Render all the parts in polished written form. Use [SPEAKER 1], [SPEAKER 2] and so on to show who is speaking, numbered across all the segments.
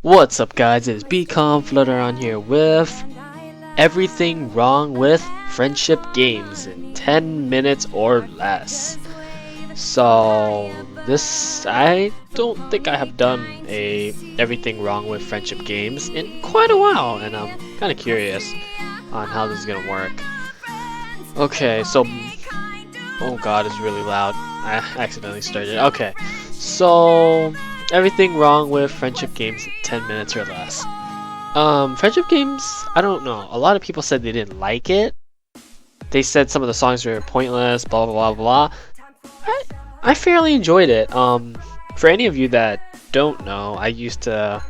[SPEAKER 1] What's up guys, it's BeCalmFlutterOn here with everything wrong with friendship games in 10 minutes or less. So I don't think I have done a everything wrong with friendship games in quite a while, and I'm kind of curious on how this is gonna work. Okay, so oh god, it's really loud. I accidentally started. Okay, so everything wrong with friendship games in 10 minutes or less. Friendship games, I don't know. A lot of people said they didn't like it. They said some of the songs were pointless, blah blah blah blah. I fairly enjoyed it. For any of you that don't know, I used to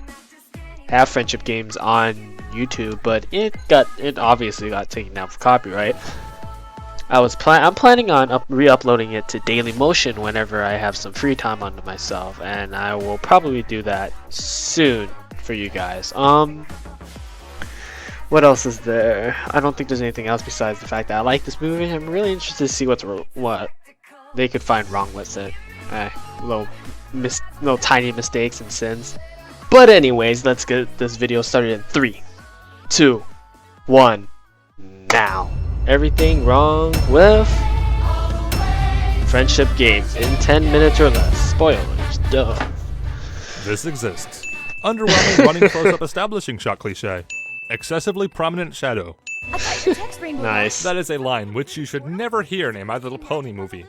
[SPEAKER 1] have friendship games on YouTube, but it obviously got taken down for copyright. I'm planning on re-uploading it to Dailymotion whenever I have some free time onto myself, and I will probably do that soon for you guys. What else is there? I don't think there's anything else besides the fact that I like this movie. I'm really interested to see what they could find wrong with it. Little tiny mistakes and sins. But anyways, let's get this video started in 3, 2, 1, now. Everything wrong with friendship games in 10 minutes or less. Spoilers, duh.
[SPEAKER 2] This exists. Underwhelming running close-up establishing shot cliché. Excessively prominent shadow.
[SPEAKER 1] Nice.
[SPEAKER 2] That is a line which you should never hear in a My Little Pony movie.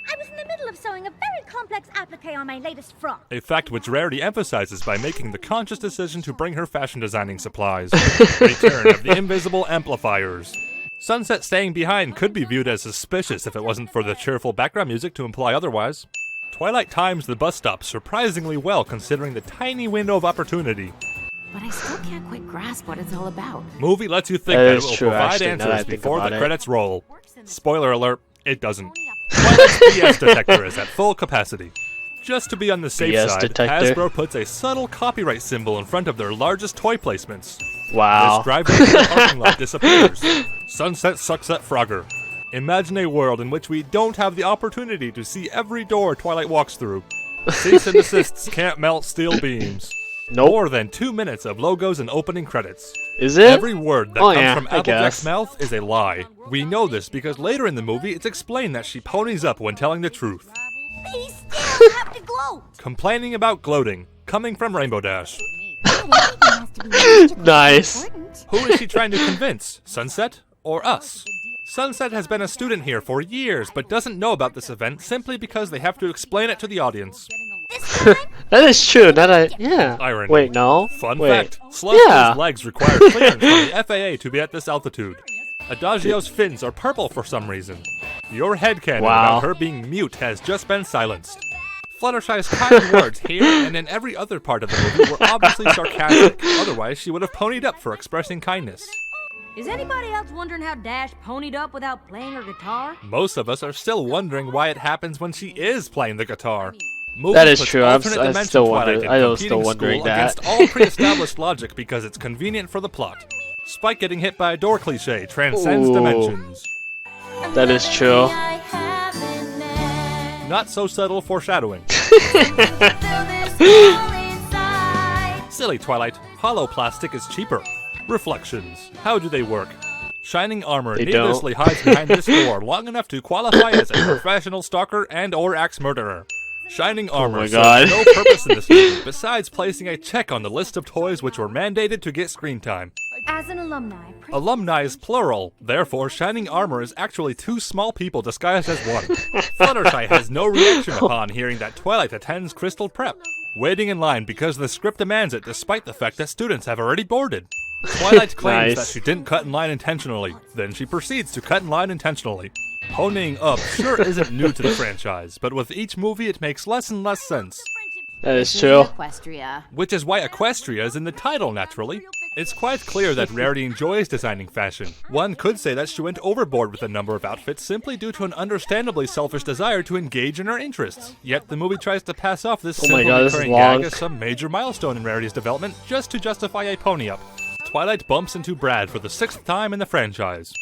[SPEAKER 3] I was in the middle of sewing a very complex applique on my latest frock.
[SPEAKER 2] A fact which Rarity emphasizes by making the conscious decision to bring her fashion designing supplies. Return of the invisible amplifiers. Sunset staying behind could be viewed as suspicious if it wasn't for the cheerful background music to imply otherwise. Twilight times the bus stop surprisingly well considering the tiny window of opportunity.
[SPEAKER 4] But I still can't quite grasp what it's all about.
[SPEAKER 2] Movie lets you think that it will
[SPEAKER 1] true,
[SPEAKER 2] provide
[SPEAKER 1] actually,
[SPEAKER 2] answers before the
[SPEAKER 1] it.
[SPEAKER 2] credits roll. Spoiler alert, it doesn't. Twilight's BS detector is at full capacity. Just to be on the safe
[SPEAKER 1] BS
[SPEAKER 2] side,
[SPEAKER 1] detector.
[SPEAKER 2] Hasbro puts a subtle copyright symbol in front of their largest toy placements.
[SPEAKER 1] Wow.
[SPEAKER 2] This drive-through parking lot disappears. Sunset sucks at Frogger. Imagine a world in which we don't have the opportunity to see every door Twilight walks through. Cease and desists can't melt steel beams.
[SPEAKER 1] Nope.
[SPEAKER 2] More than 2 minutes of logos and opening credits.
[SPEAKER 1] Is it?
[SPEAKER 2] Every word that comes from
[SPEAKER 1] I
[SPEAKER 2] Applejack's
[SPEAKER 1] guess.
[SPEAKER 2] mouth is a lie. We know this because later in the movie it's explained that she ponies up when telling the truth.
[SPEAKER 3] These still have to glow.
[SPEAKER 2] Complaining about gloating, coming from Rainbow Dash.
[SPEAKER 1] Nice.
[SPEAKER 2] Who is she trying to convince? Sunset or us? Sunset has been a student here for years, but doesn't know about this event simply because they have to explain it to the audience.
[SPEAKER 1] That is true. Yeah.
[SPEAKER 2] Irony.
[SPEAKER 1] Wait, no.
[SPEAKER 2] Fun
[SPEAKER 1] Wait.
[SPEAKER 2] fact, Celestial's
[SPEAKER 1] Yeah.
[SPEAKER 2] legs require clearance from the FAA to be at this altitude. Adagio's fins are purple for some reason. Your headcanon
[SPEAKER 1] Wow.
[SPEAKER 2] about her being mute has just been silenced. Fluttershy's kind words here and in every other part of the movie were obviously sarcastic, otherwise she would have ponied up for expressing kindness.
[SPEAKER 5] Is anybody else wondering how Dash ponied up without playing her guitar?
[SPEAKER 2] Most of us are still wondering why it happens when she is playing the guitar.
[SPEAKER 1] That is
[SPEAKER 2] puts
[SPEAKER 1] true. I'm
[SPEAKER 2] alternate dimension
[SPEAKER 1] still
[SPEAKER 2] Twilight
[SPEAKER 1] wondering.
[SPEAKER 2] in
[SPEAKER 1] I was
[SPEAKER 2] competing
[SPEAKER 1] still wondering
[SPEAKER 2] school
[SPEAKER 1] that.
[SPEAKER 2] against all pre-established logic because it's convenient for the plot. Spike getting hit by a door cliché transcends
[SPEAKER 1] Ooh.
[SPEAKER 2] dimensions.
[SPEAKER 1] That is true.
[SPEAKER 2] Not so subtle foreshadowing. Silly Twilight, hollow plastic is cheaper. Reflections, how do they work? Shining armor
[SPEAKER 1] They
[SPEAKER 2] needlessly hides behind this door long enough to qualify as a professional stalker and or axe murderer. Shining armor
[SPEAKER 1] my
[SPEAKER 2] serves
[SPEAKER 1] God.
[SPEAKER 2] no purpose in this movie besides placing a check on the list of toys which were mandated to get screen time.
[SPEAKER 3] As an alumni,
[SPEAKER 2] Alumni is plural, therefore Shining Armor is actually 2 small people disguised as one. Fluttershy has no reaction upon hearing that Twilight attends Crystal Prep, waiting in line because the script demands it despite the fact that students have already boarded. Twilight claims
[SPEAKER 1] Nice.
[SPEAKER 2] that she didn't cut in line intentionally, then she proceeds to cut in line intentionally. Ponying up sure isn't new to the franchise, but with each movie it makes less and less sense.
[SPEAKER 1] That is true.
[SPEAKER 4] Equestria.
[SPEAKER 2] Which is why Equestria is in the title, naturally. It's quite clear that Rarity enjoys designing fashion. One could say that she went overboard with a number of outfits simply due to an understandably selfish desire to engage in her interests. Yet the movie tries to pass off this
[SPEAKER 1] Oh my
[SPEAKER 2] simple
[SPEAKER 1] God, this is
[SPEAKER 2] recurring
[SPEAKER 1] long.
[SPEAKER 2] gag as some major milestone in Rarity's development just to justify a pony-up. Twilight bumps into Brad for the 6th time in the franchise.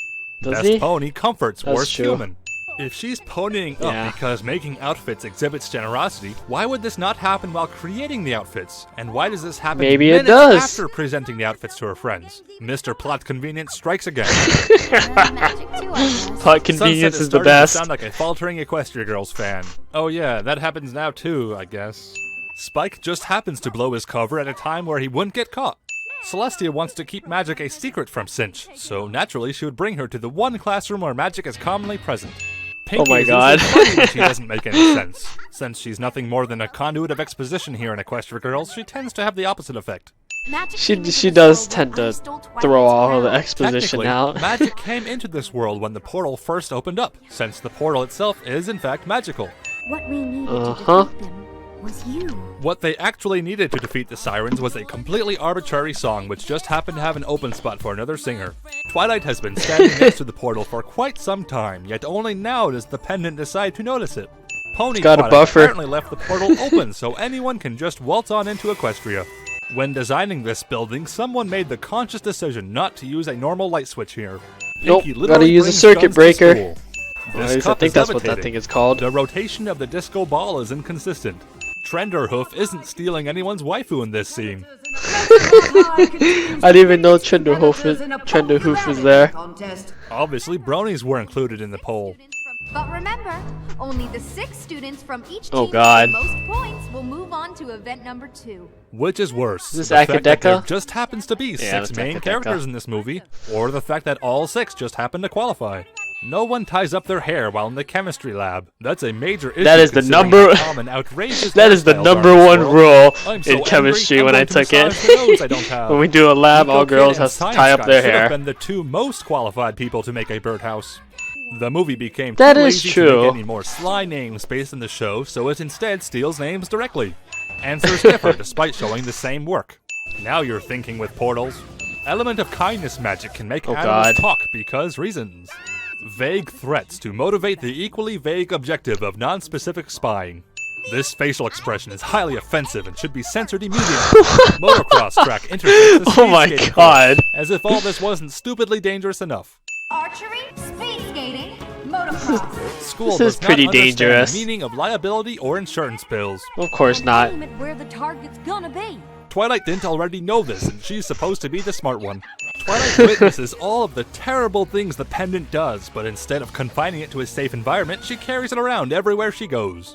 [SPEAKER 1] Does
[SPEAKER 2] Best
[SPEAKER 1] he?
[SPEAKER 2] pony comforts
[SPEAKER 1] That's
[SPEAKER 2] worst
[SPEAKER 1] true.
[SPEAKER 2] human. If she's ponying up because making outfits exhibits generosity, why would this not happen while creating the outfits? And why does this happen minutes after presenting the outfits to her friends? Mr. Plot Convenience strikes again.
[SPEAKER 1] Plot convenience is the best.
[SPEAKER 2] To sound like a faltering Equestria Girls fan. Oh yeah, that happens now too, I guess. Spike just happens to blow his cover at a time where he wouldn't get caught. Celestia wants to keep magic a secret from Cinch, so naturally she would bring her to the one classroom where magic is commonly present. Pinky
[SPEAKER 1] oh my god.
[SPEAKER 2] She doesn't make any sense. Since she's nothing more than a conduit of exposition here in Equestria Girls, she tends to have the opposite effect.
[SPEAKER 1] She does tend to throw all the exposition out.
[SPEAKER 2] Magic came into this world when the portal first opened up, since the portal itself is in fact magical.
[SPEAKER 3] What we needed to defeat them was you.
[SPEAKER 2] What they actually needed to defeat the Sirens was a completely arbitrary song which just happened to have an open spot for another singer. Twilight has been standing next to the portal for quite some time, yet only now does the pendant decide to notice it. Pony Twilight apparently left the portal open so anyone can just waltz on into Equestria. When designing this building, someone made the conscious decision not to use a normal light switch here.
[SPEAKER 1] Nope, gotta use a circuit breaker. I think that's what that thing is called.
[SPEAKER 2] The rotation of the disco ball is inconsistent. Trenderhoof isn't stealing anyone's waifu in this scene.
[SPEAKER 1] I didn't even know Trenderhoof is there.
[SPEAKER 2] Obviously, bronies were included in the poll.
[SPEAKER 6] But remember, only the 6 students from each
[SPEAKER 1] team
[SPEAKER 6] with the most points will move on to event number 2.
[SPEAKER 2] Which is worse,
[SPEAKER 1] is this
[SPEAKER 2] the fact that there just happens to be 6 main
[SPEAKER 1] Akadeka
[SPEAKER 2] characters in this movie, or the fact that all 6 just happen to qualify? No one ties up their hair while in the chemistry lab. That's a major issue.
[SPEAKER 1] That is the number. That is the #1 rule in chemistry when I took it. When we do a lab, all girls have to tie up their hair.
[SPEAKER 2] Should have been the 2 most qualified people to make a birdhouse. The movie became
[SPEAKER 1] too
[SPEAKER 2] lazy to make any more sly names based in the show, so it instead steals names directly. Answers differ despite showing the same work. Now you're thinking with portals. Element of kindness magic can make animals talk because reasons. Vague threats to motivate the equally vague objective of non-specific spying. This facial expression is highly offensive and should be censored immediately. Motocross track interface the speed skating as if all this wasn't stupidly dangerous enough.
[SPEAKER 6] Archery, speed skating, motocross.
[SPEAKER 2] School does not understand the meaning of liability or insurance bills.
[SPEAKER 1] Of course not.
[SPEAKER 5] Where the target's gonna be.
[SPEAKER 2] Twilight didn't already know this, and she's supposed to be the smart one. Twilight witnesses all of the terrible things the pendant does, but instead of confining it to a safe environment, she carries it around everywhere she goes.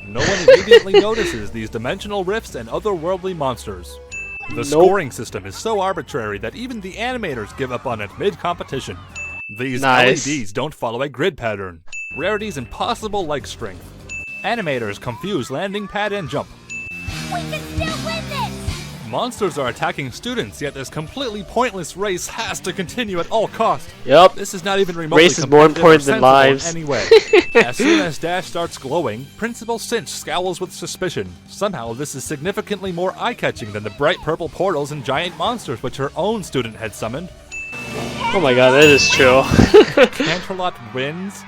[SPEAKER 2] No one immediately notices these dimensional rifts and otherworldly monsters. The scoring system is so arbitrary that even the animators give up on it mid-competition. These LEDs don't follow a grid pattern. Rarity's impossible leg strength. Animators confuse landing pad and jump.
[SPEAKER 3] We can still win this!
[SPEAKER 2] Monsters are attacking students, yet this completely pointless race has to continue at all costs.
[SPEAKER 1] Yep.
[SPEAKER 2] This is not even remotely
[SPEAKER 1] race is more important than lives.
[SPEAKER 2] Anyway. As soon as Dash starts glowing, Principal Cinch scowls with suspicion. Somehow this is significantly more eye-catching than the bright purple portals and giant monsters which her own student had summoned.
[SPEAKER 1] Oh my god, that is true.
[SPEAKER 2] Canterlot wins?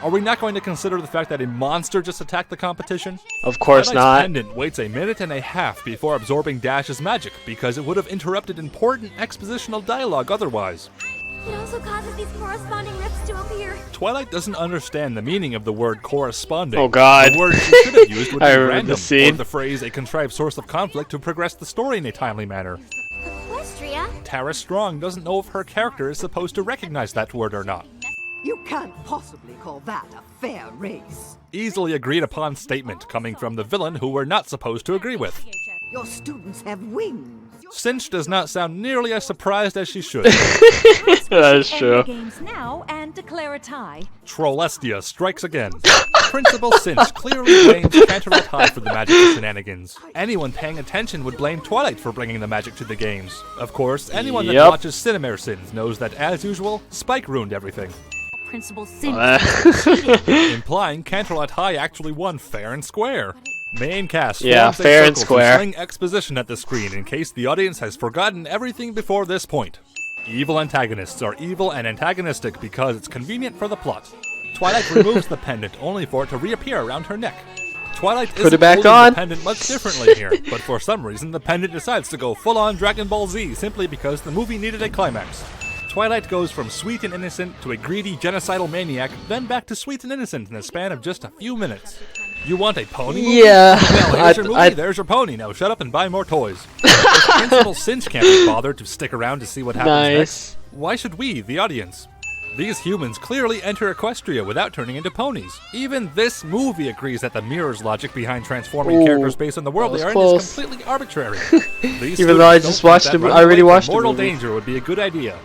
[SPEAKER 2] Are we not going to consider the fact that a monster just attacked the competition?
[SPEAKER 1] Of course not.
[SPEAKER 2] Pendant waits a minute and a half before absorbing Dash's magic, because it would have interrupted important expositional dialogue otherwise.
[SPEAKER 3] It also causes these corresponding rifts to appear.
[SPEAKER 2] Twilight doesn't understand the meaning of the word corresponding.
[SPEAKER 1] Oh god.
[SPEAKER 2] The word she should have used would be random,
[SPEAKER 1] or
[SPEAKER 2] the phrase a contrived source of conflict to progress the story in a timely manner.
[SPEAKER 3] Equestria?
[SPEAKER 2] Tara Strong doesn't know if her character is supposed to recognize that word or not.
[SPEAKER 7] You can't possibly call that a fair race.
[SPEAKER 2] Easily agreed upon statement coming from the villain who we're not supposed to agree with.
[SPEAKER 7] Your students have wings.
[SPEAKER 2] Cinch does not sound nearly as surprised as she should.
[SPEAKER 1] That is true.
[SPEAKER 5] Games now and declare a tie.
[SPEAKER 2] Trollestia strikes again. Principal Cinch clearly blames Canterlot High for the magic shenanigans. Anyone paying attention would blame Twilight for bringing the magic to the games. Of course, anyone that watches Cinemare Sins knows that, as usual, Spike ruined everything.
[SPEAKER 5] Principal Cinch.
[SPEAKER 2] Implying Canterlot High actually won fair and square. Main cast
[SPEAKER 1] fair and square.
[SPEAKER 2] Sling exposition at the screen in case the audience has forgotten everything before this point. Evil antagonists are evil and antagonistic because it's convenient for the plot. Twilight removes the pendant only for it to reappear around her neck. Twilight isn't holding the pendant much differently here, but for some reason the pendant decides to go full-on Dragon Ball Z simply because the movie needed a climax. Twilight goes from sweet and innocent to a greedy genocidal maniac, then back to sweet and innocent in the span of just a few minutes. You want a pony movie?
[SPEAKER 1] Yeah.
[SPEAKER 2] Well, here's your movie, there's your pony. Now shut up and buy more toys. If Principal Cinch can't be bothered to stick around to see what happens next, why should we, the audience? These humans clearly enter Equestria without turning into ponies. Even this movie agrees that the mirror's logic behind transforming characters based on the world they are in is completely arbitrary.
[SPEAKER 1] Even though I just watched it, I already watched it.
[SPEAKER 2] Mortal danger would be a good idea.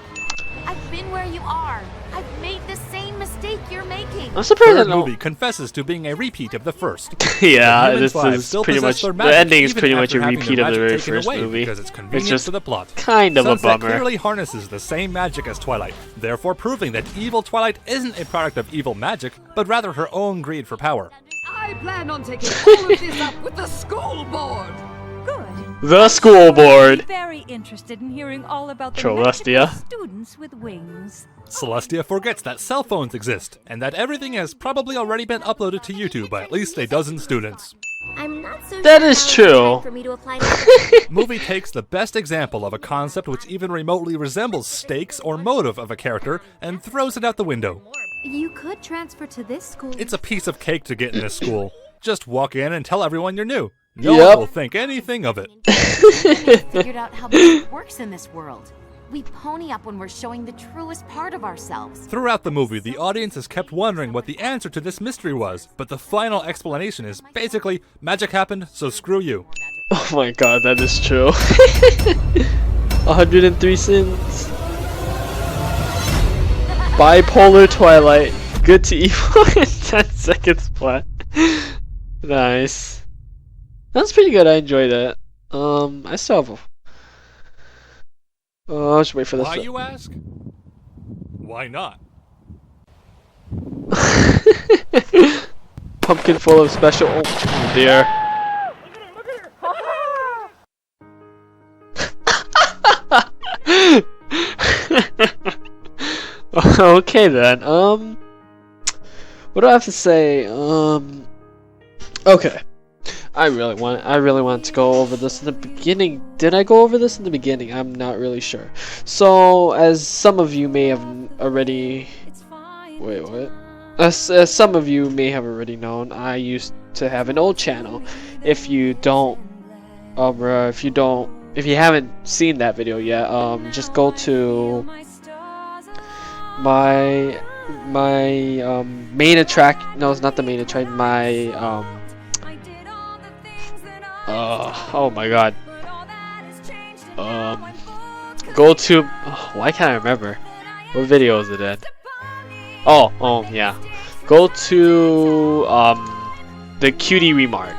[SPEAKER 4] I've been where you are. I've made the same mistake you're making.
[SPEAKER 1] I'm surprised
[SPEAKER 2] Third movie confesses to being a repeat of the first.
[SPEAKER 1] Yeah, this is pretty much the ending is pretty much a repeat of the very first movie.
[SPEAKER 2] Because it's convenient to the plot.
[SPEAKER 1] Kind of
[SPEAKER 2] Sunset
[SPEAKER 1] a bummer.
[SPEAKER 2] Clearly harnesses the same magic as Twilight, therefore proving that evil Twilight isn't a product of evil magic, but rather her own greed for power.
[SPEAKER 7] I plan on taking all of this up with the school board.
[SPEAKER 3] Good.
[SPEAKER 1] The school board.
[SPEAKER 3] Very interested in hearing all about the
[SPEAKER 1] Celestia.
[SPEAKER 3] magical students with wings.
[SPEAKER 2] Celestia forgets that cell phones exist, and that everything has probably already been uploaded to YouTube by at least a dozen students.
[SPEAKER 8] I'm not so
[SPEAKER 1] That
[SPEAKER 8] sure
[SPEAKER 1] is
[SPEAKER 8] how it's
[SPEAKER 1] true.
[SPEAKER 8] time for me to apply to
[SPEAKER 2] Movie takes the best example of a concept which even remotely resembles stakes or motive of a character and throws it out the window.
[SPEAKER 6] You could transfer to this school.
[SPEAKER 2] It's a piece of cake to get in this school. Just walk in and tell everyone you're new. No
[SPEAKER 1] Yep.
[SPEAKER 2] one will think anything of it.
[SPEAKER 4] We figured out how magic works in this world. We pony up when we're showing the truest part of ourselves.
[SPEAKER 2] Throughout the movie, the audience has kept wondering what the answer to this mystery was, but the final explanation is basically, magic happened, so screw you.
[SPEAKER 1] Oh my god, that is true. 103 sins. Bipolar Twilight. Good to evil in 10 seconds flat. Nice. That's pretty good, I enjoyed it. I still have I should wait for this.
[SPEAKER 2] Why, you ask? Why not?
[SPEAKER 1] Pumpkin full of special. Oh dear. Okay then. What do I have to say? Okay. I really want to go over this in the beginning. Did I go over this in the beginning? I'm not really sure. So, as some of you may have already... Wait, what? As some of you may have already known, I used to have an old channel. If you haven't seen that video yet, just go to my main attract. No, it's not the main attract. My oh my god. Go to. Oh, why can't I remember? What video is it in? Oh yeah. Go to the cutie remark.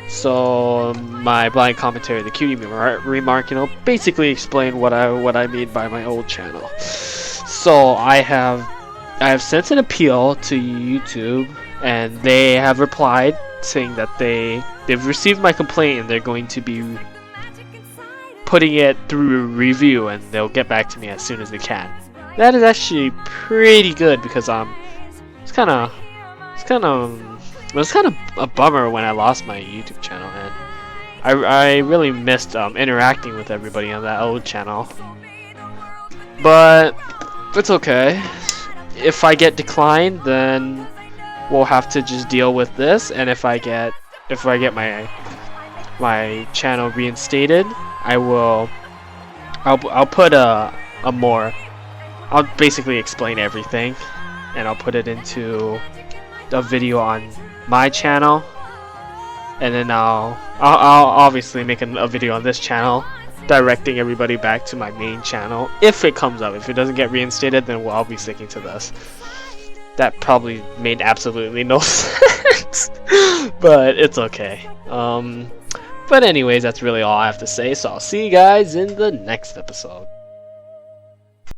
[SPEAKER 1] So my blind commentary, the cutie remark, basically explain what I mean by my old channel. So I have sent an appeal to YouTube, and they have replied saying that they've received my complaint and they're going to be putting it through review, and they'll get back to me as soon as they can. That is actually pretty good because it's kind of a bummer when I lost my YouTube channel, and I really missed interacting with everybody on that old channel. But it's okay. If I get declined, then we'll have to just deal with this, and if I get my channel reinstated, I'll put I'll basically explain everything, and I'll put it into a video on my channel, and then I'll obviously make a video on this channel directing everybody back to my main channel if it comes up. If it doesn't get reinstated, then I'll be sticking to this. That probably made absolutely no sense, but it's okay. But anyways, that's really all I have to say, so I'll see you guys in the next episode.